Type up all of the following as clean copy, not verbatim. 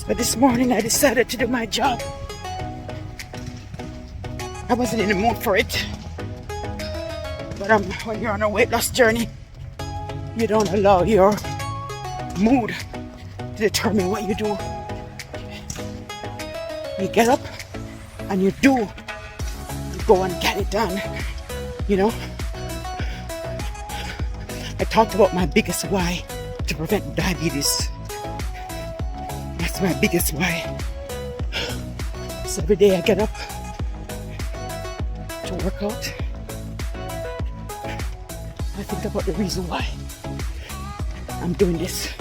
But this morning I decided to do my job. I wasn't in the mood for it. But when you're on a weight loss journey, you don't allow your mood to determine what you do. You get up and you do. You go and get it done. You know? I talked about my biggest why to prevent diabetes. That's my biggest why. So every day I get up to work out. I think about the reason why I'm doing this.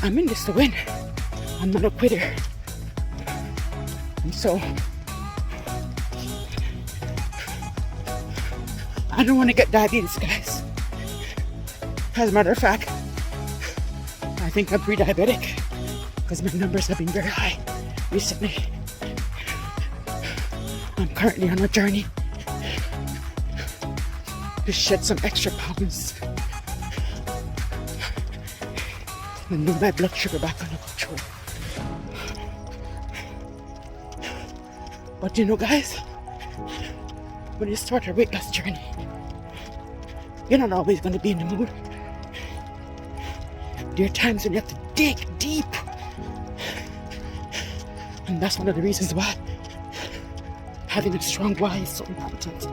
I'm in this to win. I'm not a quitter. And so I don't want to get diabetes, guys. As a matter of fact, I think I'm pre-diabetic because my numbers have been very high recently. I'm currently on a journey to shed some extra pounds and move my blood sugar back under control. But you know, guys, when you start a weight loss journey, you're not always going to be in the mood. There are times when you have to dig deep. And that's one of the reasons why having a strong why is so important.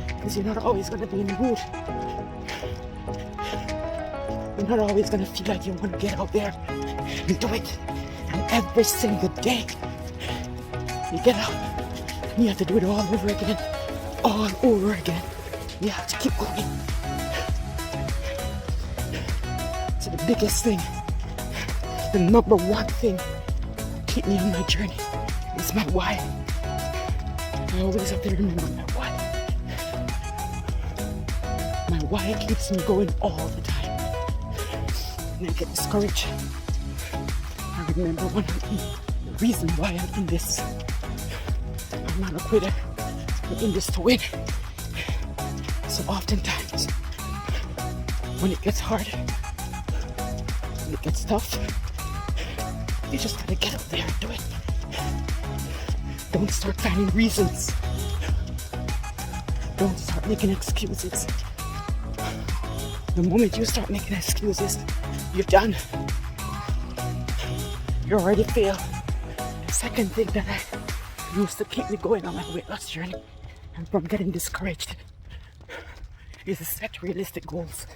Because you're not always going to be in the mood. You're not always going to feel like you want to get out there and do it. And every single day, you get up and you have to do it all over again. All over again. You have to keep going. So the biggest thing, the number one thing keep me on my journey is my why. I always have to remember my why. My why keeps me going all the time. And I get discouraged. I remember one of the reason why I'm in this. I'm not a quitter. I'm in this to win. So oftentimes, when it gets hard, when it gets tough, you just gotta get out there and do it. Don't start finding reasons. Don't start making excuses. The moment you start making excuses, you're done. You already failed. The second thing that I used to keep me going on my weight loss journey and from getting discouraged is to set realistic goals.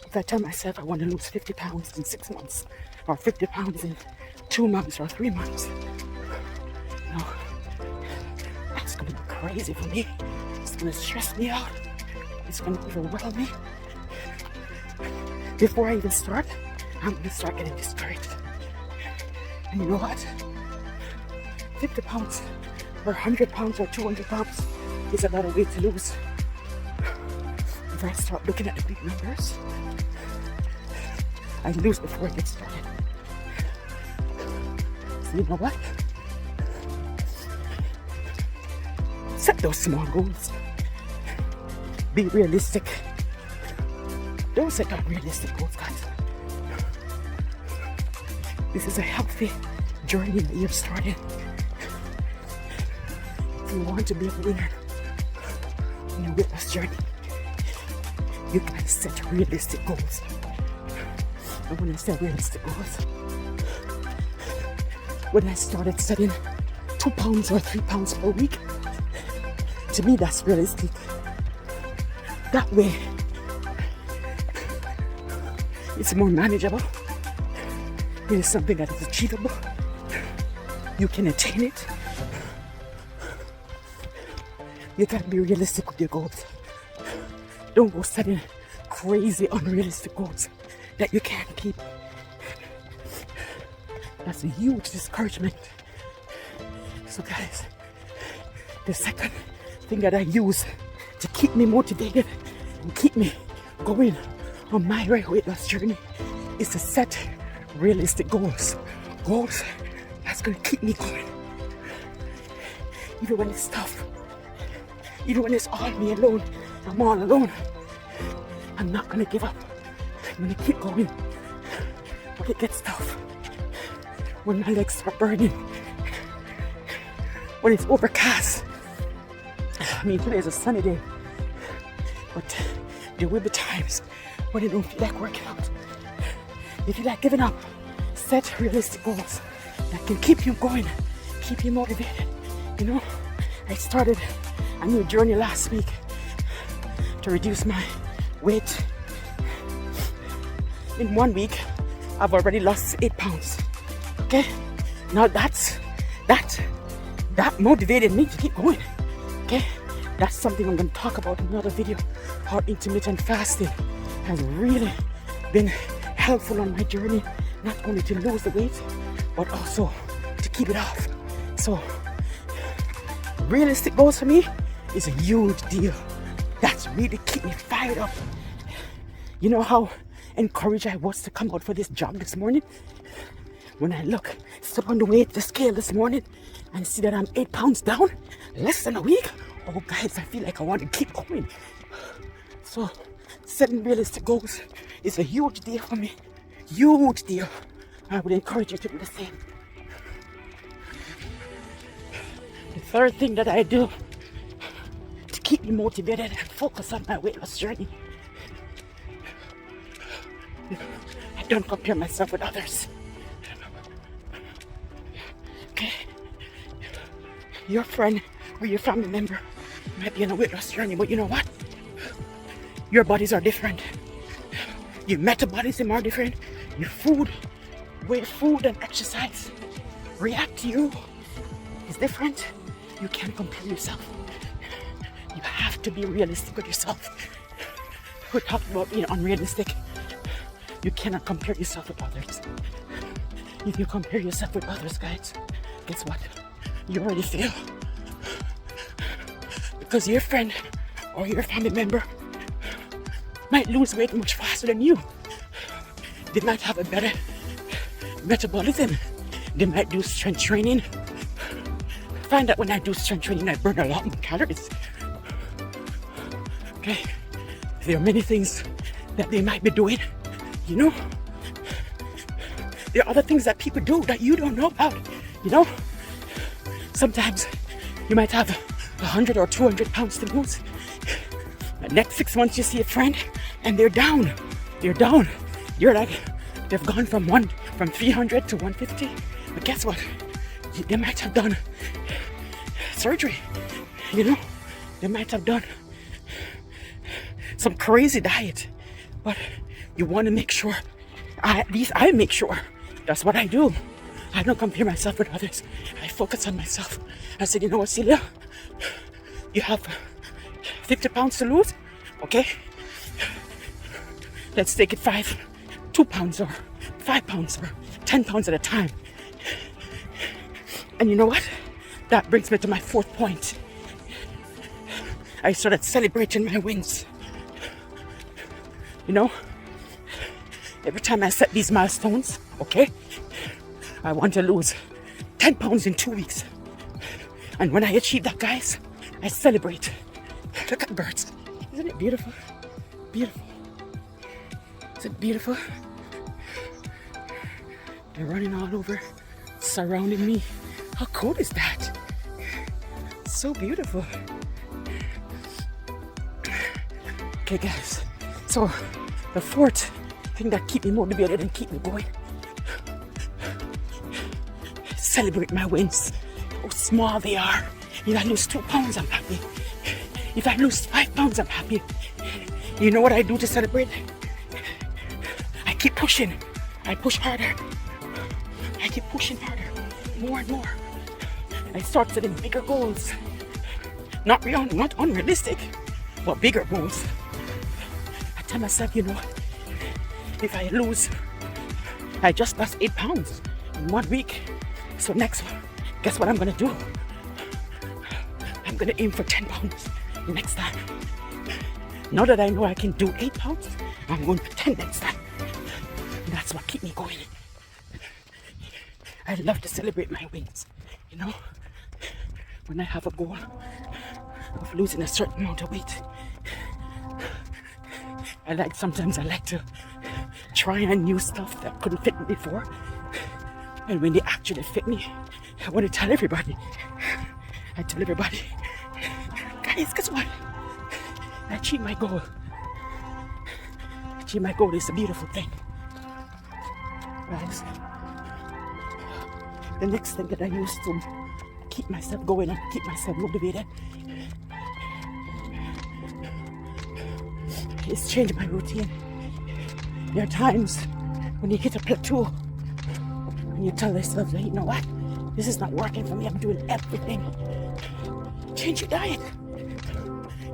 If I tell myself I want to lose 50 pounds in 6 months, or 50 pounds in 2 months or 3 months, no, that's going to be crazy for me. It's going to stress me out. It's going to overwhelm me. Before I even start, I'm going to start getting discouraged. And you know what? 50 pounds or 100 pounds or 200 pounds is a lot of weight to lose. If I start looking at the big numbers, I lose before I get started. So you know what? Set those small goals. Be realistic. Don't set unrealistic goals, guys. This is a healthy journey that you've started. If you want to be a winner in your weight loss journey, you gotta set realistic goals. And when I say realistic goals, when I started setting 2 pounds or 3 pounds per week, to me that's realistic. That way, it's more manageable. It is something that is achievable. You can attain it. You gotta be realistic with your goals. Don't go setting crazy, unrealistic goals that you can't keep. That's a huge discouragement. So guys, the second thing that I use to keep me motivated and keep me going on my weight loss journey is to set realistic goals. Goals that's gonna keep me going. Even when it's tough. Even when it's all me alone. I'm all alone. I'm not gonna give up. I'm gonna keep going. When it gets tough, when my legs start burning, when it's overcast. I mean, today is a sunny day, but there will be times when you don't feel like working out. If you like giving up, set realistic goals that can keep you going, keep you motivated. You know, I started a new journey last week to reduce my weight. In 1 week, I've already lost 8 pounds. Okay, now that motivated me to keep going. Okay, that's something I'm going to talk about in another video. How intermittent fasting has really been helpful on my journey, not only to lose the weight, but also to keep it off. So, realistic goals for me is a huge deal. That's really keep me fired up. You know how encouraged I was to come out for this jog this morning? When I step on the scale this morning and see that I'm 8 pounds down, less than a week. Oh guys, I feel like I want to keep going. So setting realistic goals is a huge deal for me. Huge deal. I would encourage you to do the same. The third thing that I do to keep me motivated and focus on my weight loss journey, I don't compare myself with others. Okay? Your friend or your family member might be on a weight loss journey, but you know what? Your bodies are different. Your metabolism are different. Your food, where food and exercise react to you is different. You can't compare yourself. You have to be realistic with yourself. We're talking about being unrealistic. You cannot compare yourself with others. If you compare yourself with others, guys, guess what? You already fail. Because your friend or your family member might lose weight much faster than you. They might have a better metabolism. They might do strength training. I find that when I do strength training, I burn a lot more calories. Okay? There are many things that they might be doing, you know? There are other things that people do that you don't know about, you know? Sometimes you might have 100 or 200 pounds to lose. The next 6 months you see a friend and they're down. They're down. You're like, they've gone from 300 to 150. But guess what? They might have done surgery, you know? They might have done some crazy diet. But you want to make sure, at least I make sure. That's what I do. I don't compare myself with others. I focus on myself. I said, you know what, Celia? You have 50 pounds to lose, okay? Let's take it 2 pounds or 5 pounds or 10 pounds at a time. And you know what? That brings me to my fourth point. I started celebrating my wins. You know, every time I set these milestones, okay, I want to lose 10 pounds in 2 weeks. And when I achieve that, guys, I celebrate. Look at the birds. Isn't it beautiful? Beautiful. Is it beautiful? They're running all over, surrounding me. How cool is that? So beautiful. Okay, guys. So, the fourth thing that keep me motivated and keep me going, celebrate my wins. How small they are. If I lose 2 pounds, I'm happy. If I lose 5 pounds, I'm happy. You know what I do to celebrate? I keep pushing. I push harder. I keep pushing harder. More and more. I start setting bigger goals. Not unrealistic, but bigger goals. I tell myself, you know what? If I lose, I just lost 8 pounds in 1 week. So next one, guess what I'm gonna do? I'm gonna aim for 10 pounds next time. Now that I know I can do 8 pounds, I'm going for 10 next time. And that's what keeps me going. I love to celebrate my wins, you know? When I have a goal of losing a certain amount of weight, Sometimes I like to try on new stuff that couldn't fit me before. And when they actually fit me, I want to tell everybody. I tell everybody, guys, guess what? I achieved my goal. Achieve my goal is a beautiful thing. Guys, the next thing that I use to keep myself going and keep myself motivated is change my routine. There are times when you hit a plateau and you tell yourself that, you know what, this is not working for me, I'm doing everything. Change your diet.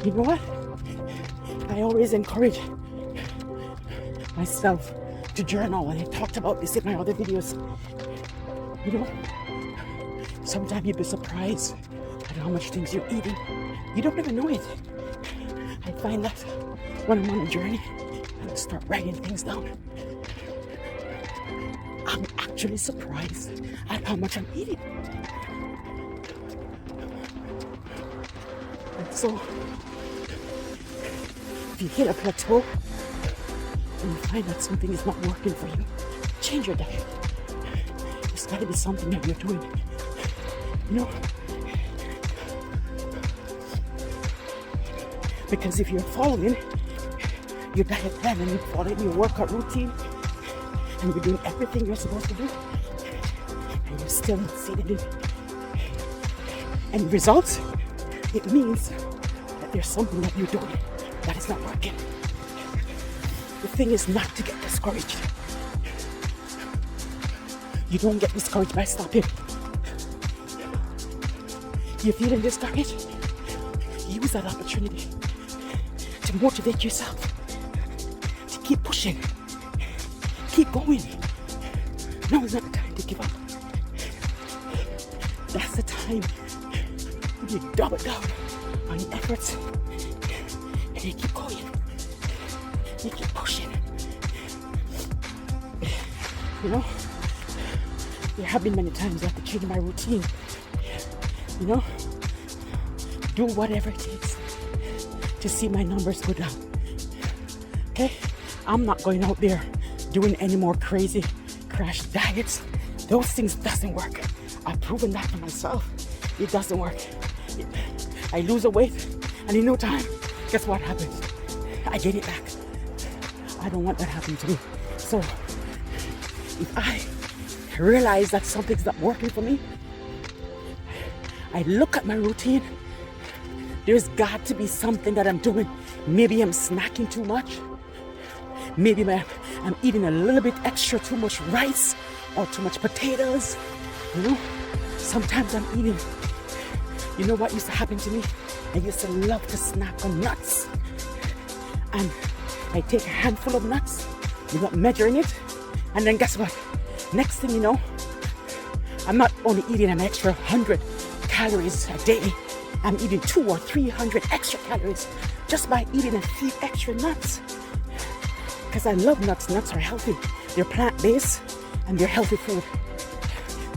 You know what? I always encourage myself to journal, and I talked about this in my other videos. You know, sometimes you'd be surprised at how much things you're eating. You don't even know it. I find that when I'm on a journey and I start writing things down, I'm actually surprised at how much I'm eating. And so, if you hit a plateau and you find that something is not working for you, change your diet. It's got to be something that you're doing. You know? Because if you're following your diet plan and you're following your workout routine and you're doing everything you're supposed to do and you're still not seeing any results, it means that there's something that you're doing that is not working. The thing is not to get discouraged. You don't get discouraged by stopping. You're feeling discouraged? Use that opportunity to motivate yourself, to keep pushing, keep going. Now is not the time to give up. That's the time when you double down on your efforts and you keep going, you keep pushing. You know, there have been many times I have to change my routine. You know, do whatever it takes to see my numbers go down. Okay? I'm not going out there doing any more crazy crash diets. Those things doesn't work. I've proven that for myself. It doesn't work. I lose a weight and in no time, guess what happens? I get it back. I don't want that happening to me. So if I realize that something's not working for me, I look at my routine. There's got to be something that I'm doing. Maybe I'm snacking too much. Maybe I'm eating a little bit extra too much rice or too much potatoes. You know, sometimes I'm eating. You know what used to happen to me? I used to love to snack on nuts. And I take a handful of nuts without measuring it. And then guess what? Next thing you know, I'm not only eating an extra 100 calories a day, I'm eating 200 or 300 extra calories just by eating a few extra nuts. Because I love nuts. Nuts are healthy. They're plant-based and they're healthy food.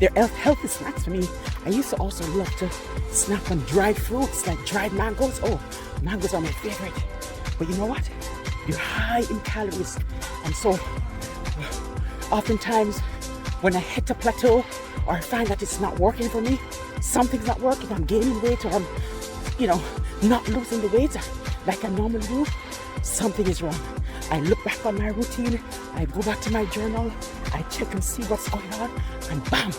They're healthy snacks for me. I used to also love to snack on dried fruits like dried mangoes. Oh, mangoes are my favorite. But you know what? They're high in calories. And so, oftentimes, when I hit a plateau or I find that it's not working for me, something's not working, I'm gaining weight or I'm, not losing the weight like I normally do, something is wrong. I look back on my routine, I go back to my journal, I check and see what's going on, and bam!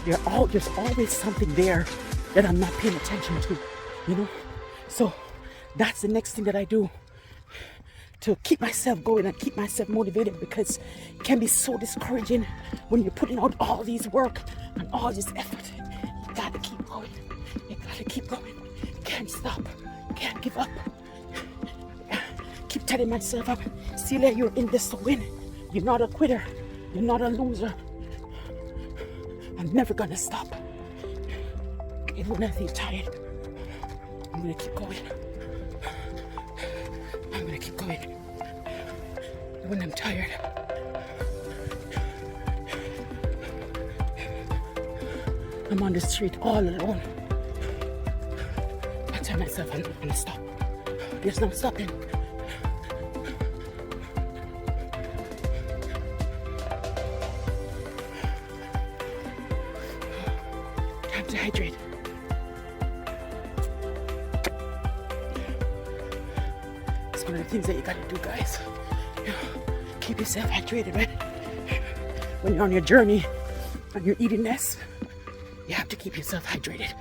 There's always something there that I'm not paying attention to, So that's the next thing that I do to keep myself going and keep myself motivated, because it can be so discouraging when you're putting out all these work and all this effort. You gotta keep going. You gotta keep going. You can't stop. You can't give up. Keep telling myself, Celia, you're in this to win. You're not a quitter. You're not a loser. I'm never gonna stop. Even when I feel tired, I'm gonna keep going. I'm gonna keep going. When I'm tired, I'm on the street all alone. I tell myself I'm not gonna stop. There's no stopping. have to hydrate. It's one of the things that you gotta do, guys. Keep yourself hydrated, right? When you're on your journey and you're eating less, you have to keep yourself hydrated.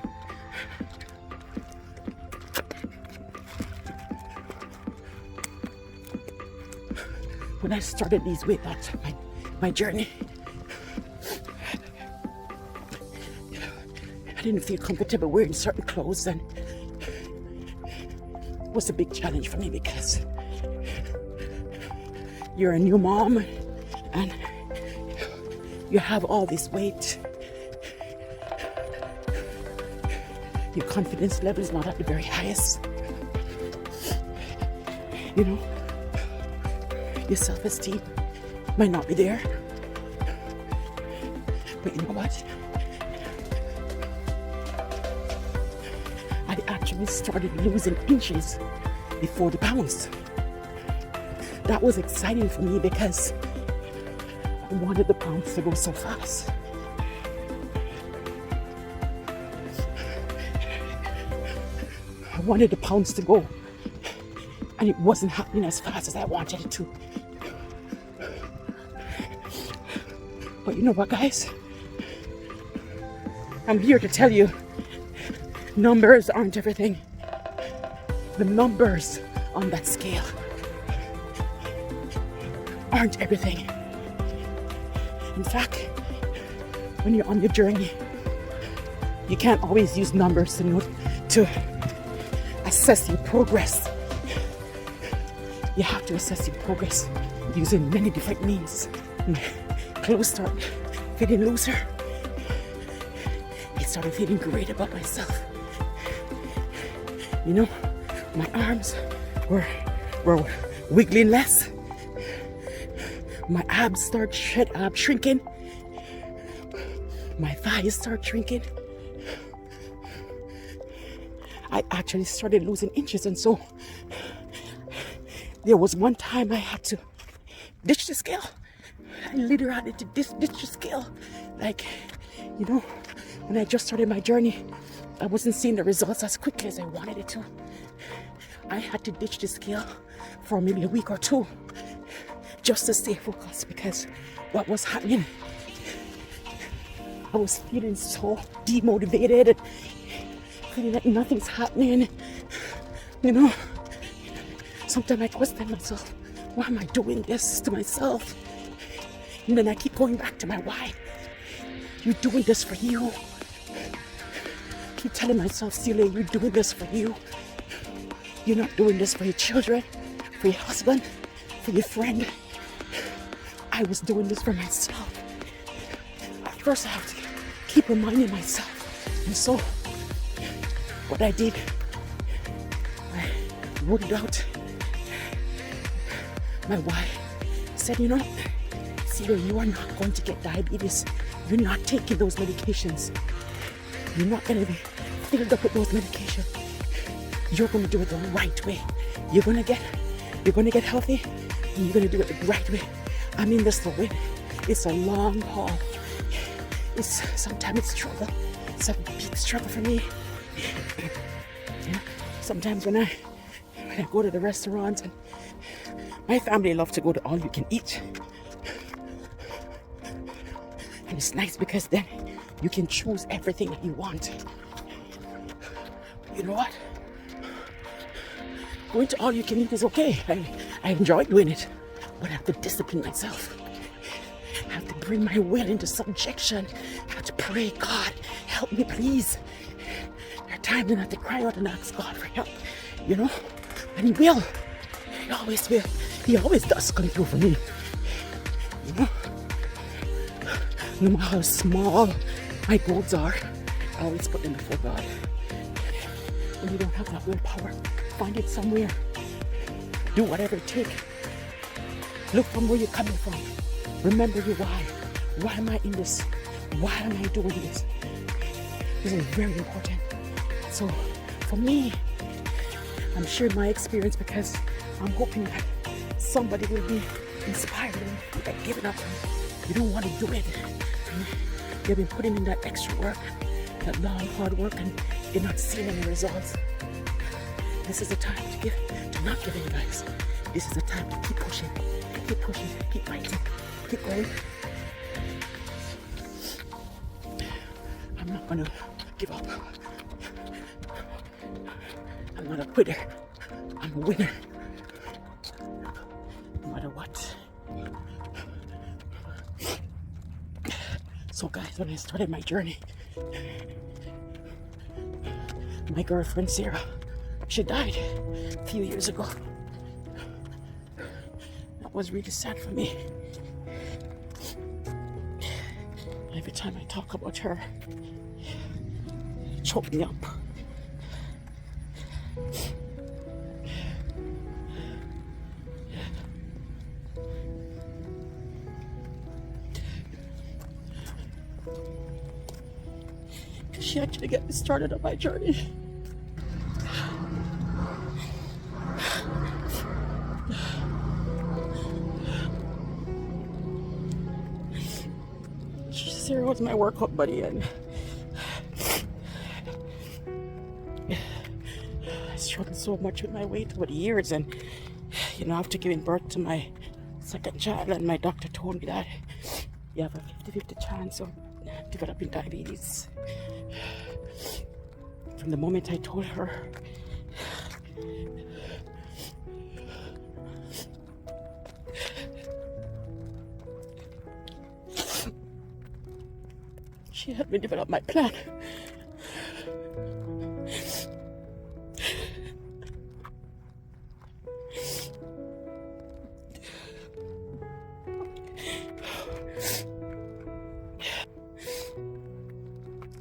When I started these weight loss, my journey, I didn't feel comfortable wearing certain clothes, and it was a big challenge for me because you're a new mom and you have all this weight. Your confidence level is not at the very highest. You know, your self-esteem might not be there. But you know what? I actually started losing inches before the pounds. That was exciting for me because I wanted the pounds to go so fast. I wanted the pounds to go, and it wasn't happening as fast as I wanted it to. But you know what, guys? I'm here to tell you, numbers aren't everything. The numbers on that scale aren't everything. In fact, when you're on your journey, you can't always use numbers to assess your progress. You have to assess your progress using many different means. My clothes start fitting looser. I started feeling great about myself. You know, my arms were wiggling less. My abs start shrinking. My thighs start shrinking. I actually started losing inches, and so there was one time I had to ditch the scale. I literally had to ditch the scale. Like, you know, when I just started my journey, I wasn't seeing the results as quickly as I wanted it to. I had to ditch the scale for maybe a week or two just to stay focused, because what was happening, I was feeling so demotivated, feeling like nothing's happening. You know, sometimes I question myself, why am I doing this to myself? And then I keep going back to my why. You're doing this for you. Keep telling myself, Celia, you're doing this for you. You're not doing this for your children, for your husband, for your friend. I was doing this for myself. At first I have to keep reminding myself. And so what I did, I wrote it out. My why. I said, you know, Celia, you are not going to get diabetes. You're not taking those medications. You're not going to be filled up with those medications. You're going to do it the right way. You're going to get healthy, and you're going to do it the right way. I mean this the way. It's a long haul. Sometimes it's struggle. It's a big struggle for me. Yeah. Sometimes when I go to the restaurants, and my family love to go to all you can eat. And it's nice because then you can choose everything that you want. You know what? Going to all you can eat is okay. I enjoy doing it. But I have to discipline myself. I have to bring my will into subjection. I have to pray, God, help me, please. There are times when I have to cry out and ask God for help. You know? And He will. He always will. He always does come through for me. You know? No matter how small my goals are, I always put them before God. When you don't have that willpower, find it somewhere. Do whatever it takes. Look from where you're coming from. Remember your why. Why am I in this? Why am I doing this? This is very important. So for me, I'm sharing my experience because I'm hoping that somebody will be inspired and like giving up. You don't want to do it. You've been putting in that extra work. that long hard work and you're not seeing any results. This is the time to not give in, guys. This is the time to keep pushing, keep fighting, keep going. I'm not gonna give up. I'm not a quitter. I'm a winner. No matter what. So guys, when I started my journey, my girlfriend Sarah, she died a few years ago. That was really sad for me. Every time I talk about her, it choked me up. She actually got me started on my journey. Sarah was my workout buddy, and I struggled so much with my weight over the years. And after giving birth to my second child, and my doctor told me that you have a 50-50 chance of developing diabetes. From the moment I told her, she helped me develop my plan.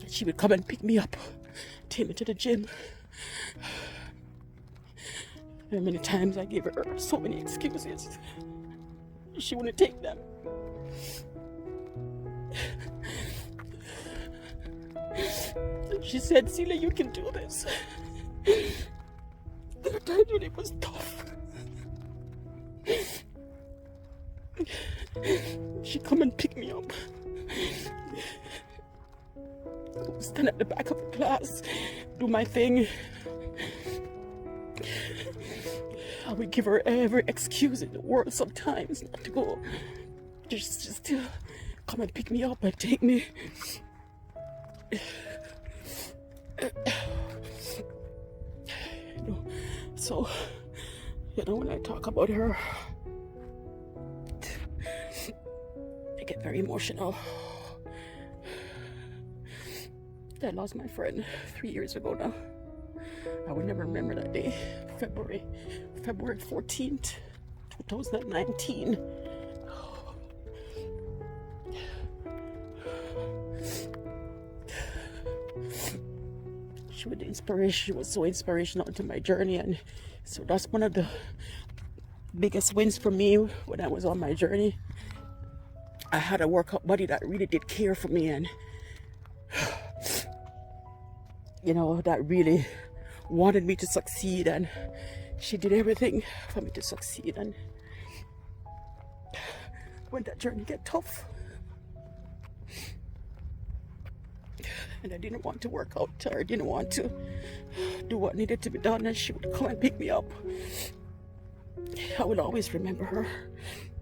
She would come and pick me up, take me to the gym. There many times I gave her so many excuses. She wouldn't take them. She said, "Celia, you can do this." There are times when it was tough. She'd come and pick me up. Stand at the back of the class, do my thing. I would give her every excuse in the world sometimes not to go. Just to come and pick me up and take me. So, when I talk about her, I get very emotional. I lost my friend 3 years ago now. I would never remember that day. February 14th, 2019. She was the inspiration. She was so inspirational to my journey, and so that's one of the biggest wins for me when I was on my journey. I had a workout buddy that really did care for me, and that really wanted me to succeed, and she did everything for me to succeed. And when that journey got tough, and I didn't want to work out, or I didn't want to do what needed to be done, and she would come and pick me up, I will always remember her.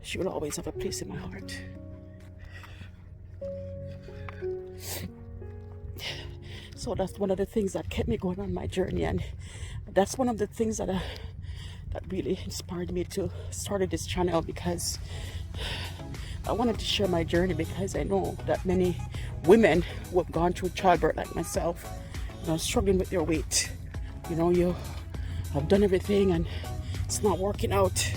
She will always have a place in my heart. So that's one of the things that kept me going on my journey, and that's one of the things that really inspired me to start this channel, because I wanted to share my journey, because I know that many women who have gone through childbirth like myself, struggling with their weight. You have done everything and it's not working out.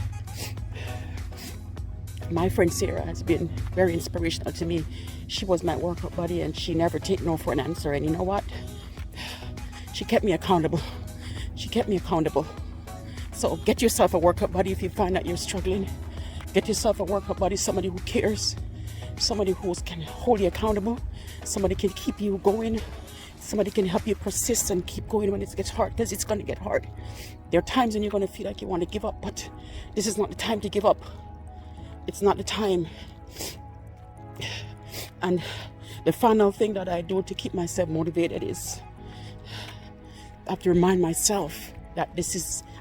My friend Sarah has been very inspirational to me. She was my workout buddy, and she never take no for an answer. And you know what? She kept me accountable. So get yourself a workout buddy if you find that you're struggling. Get yourself a workout buddy, somebody who cares, somebody who can hold you accountable, somebody can keep you going, somebody can help you persist and keep going when it gets hard, because it's going to get hard. There are times when you're going to feel like you want to give up, but this is not the time to give up. It's not the time. And The final thing that I do to keep myself motivated is I have to remind myself that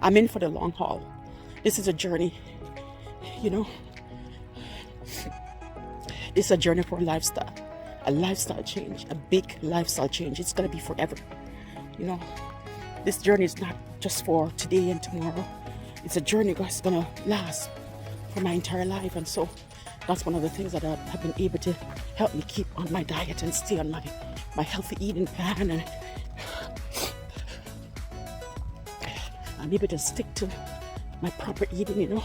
I'm in for the long haul. This is a journey, you know. It's a journey for a lifestyle change, a big lifestyle change. It's gonna be forever, you know. This journey is not just for today and tomorrow. It's a journey that's gonna last for my entire life, and so that's one of the things that have been able to help me keep on my diet and stay on my healthy eating plan, and I'm able to stick to my proper eating, you know.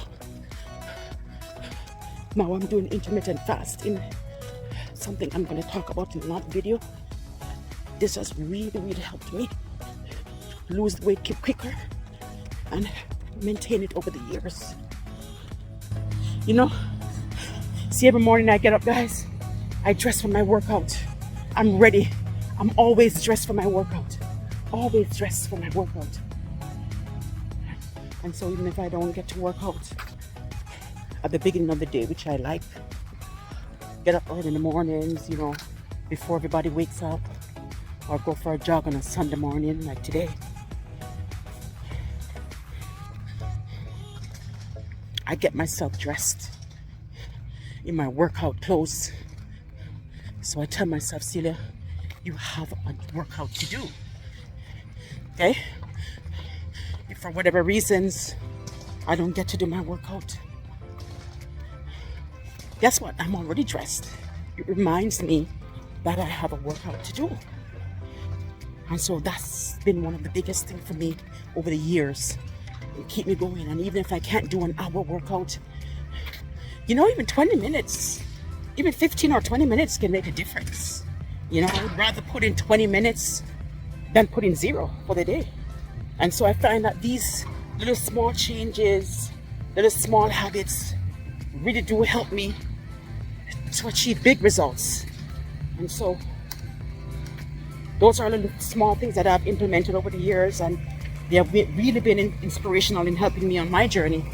Now I'm doing intermittent fasting, something I'm going to talk about in another video. This has really, really helped me lose the weight quicker and maintain it over the years. You know, see, every morning I get up, guys, I dress for my workout. I'm ready. I'm always dressed for my workout. Always dressed for my workout. And so even if I don't get to work out at the beginning of the day, which I like, get up early in the mornings, you know, before everybody wakes up, or go for a jog on a Sunday morning like today. I get myself dressed in my workout clothes. So I tell myself, Celia, you have a workout to do. Okay? If for whatever reasons I don't get to do my workout, guess what? I'm already dressed. It reminds me that I have a workout to do. And so that's been one of the biggest things for me over the years. It keep me going. And even if I can't do an hour workout, you know, even 20 minutes, even 15 or 20 minutes can make a difference. You know, I would rather put in 20 minutes than put in 0 for the day. And so I find that these little small changes, little small habits really do help me to achieve big results. And so those are little small things that I've implemented over the years, and they have really been inspirational in helping me on my journey.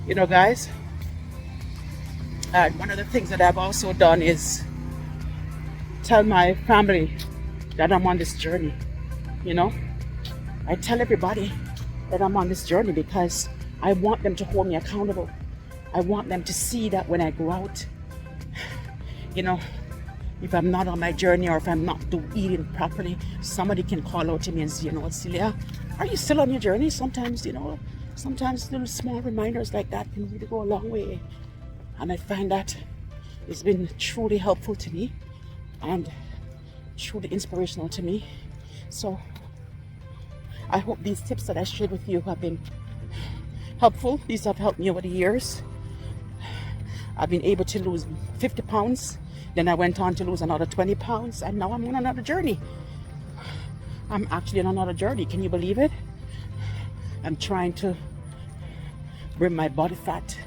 You know, guys, one of the things that I've also done is tell my family that I'm on this journey. You know, I tell everybody that I'm on this journey because I want them to hold me accountable. I want them to see that when I go out, you know, if I'm not on my journey or if I'm not eating properly, somebody can call out to me and say, you know what, Celia, are you still on your journey? Sometimes, you know, sometimes little small reminders like that can really go a long way. And I find that it's been truly helpful to me and truly inspirational to me. So I hope these tips that I shared with you have been helpful. These have helped me over the years. I've been able to lose 50 pounds. Then I went on to lose another 20 pounds. And now I'm on another journey. I'm actually on another journey. Can you believe it? I'm trying to bring my body fat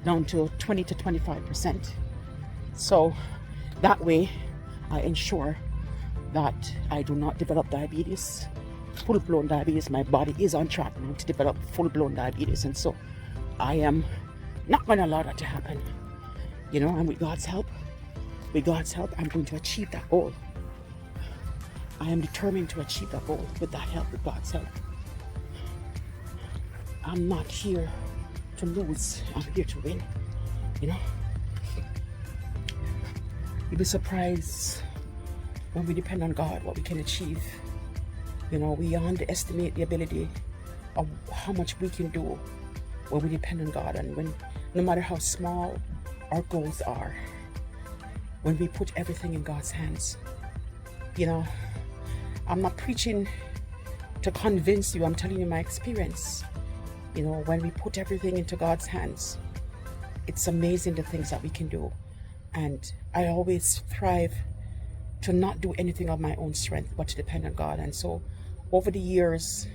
down to 20 to 25%. So that way I ensure that I do not develop diabetes, full-blown diabetes. My body is on track now to develop full-blown diabetes, and so I am not going to allow that to happen. You know, and with God's help, I'm going to achieve that goal. I am determined to achieve that goal with that help, with God's help. I'm not here to lose, I'm here to win, you know. You'll be surprised when we depend on God what we can achieve. You know, we underestimate the ability of how much we can do when we depend on God, and when, no matter how small our goals are, when we put everything in God's hands. You know, I'm not preaching to convince you, I'm telling you my experience. You know, when we put everything into God's hands, it's amazing the things that we can do. And I always strive to not do anything of my own strength, but to depend on God. And so over the years,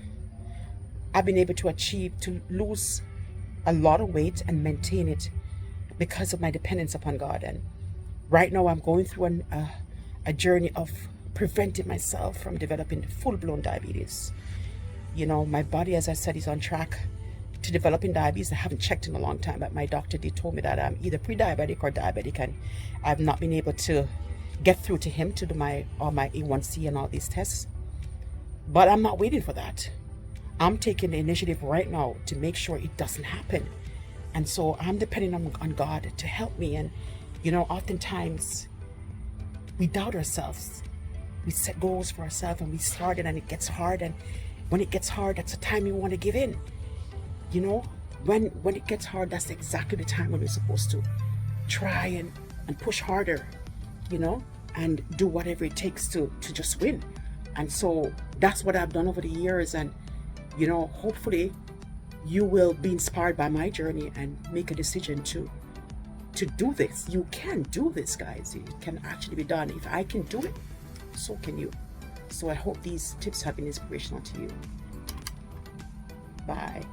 I've been able to lose a lot of weight and maintain it because of my dependence upon God. And right now I'm going through a journey of preventing myself from developing full-blown diabetes. You know, my body, as I said, is on track to developing diabetes. I haven't checked in a long time, but my doctor did told me that I'm either pre-diabetic or diabetic, and I've not been able to get through to him to do my A1C and all these tests. But I'm not waiting for that. I'm taking the initiative right now to make sure it doesn't happen. And so I'm depending on God to help me. And, you know, oftentimes we doubt ourselves. We set goals for ourselves and we start it and it gets hard. And when it gets hard, that's the time you want to give in. You know, when it gets hard, that's exactly the time when we're supposed to try and push harder, you know, and do whatever it takes to just win. And so that's what I've done over the years. And, you know, hopefully you will be inspired by my journey and make a decision to do this. You can do this, guys. It can actually be done. If I can do it, so can you. So I hope these tips have been inspirational to you. Bye.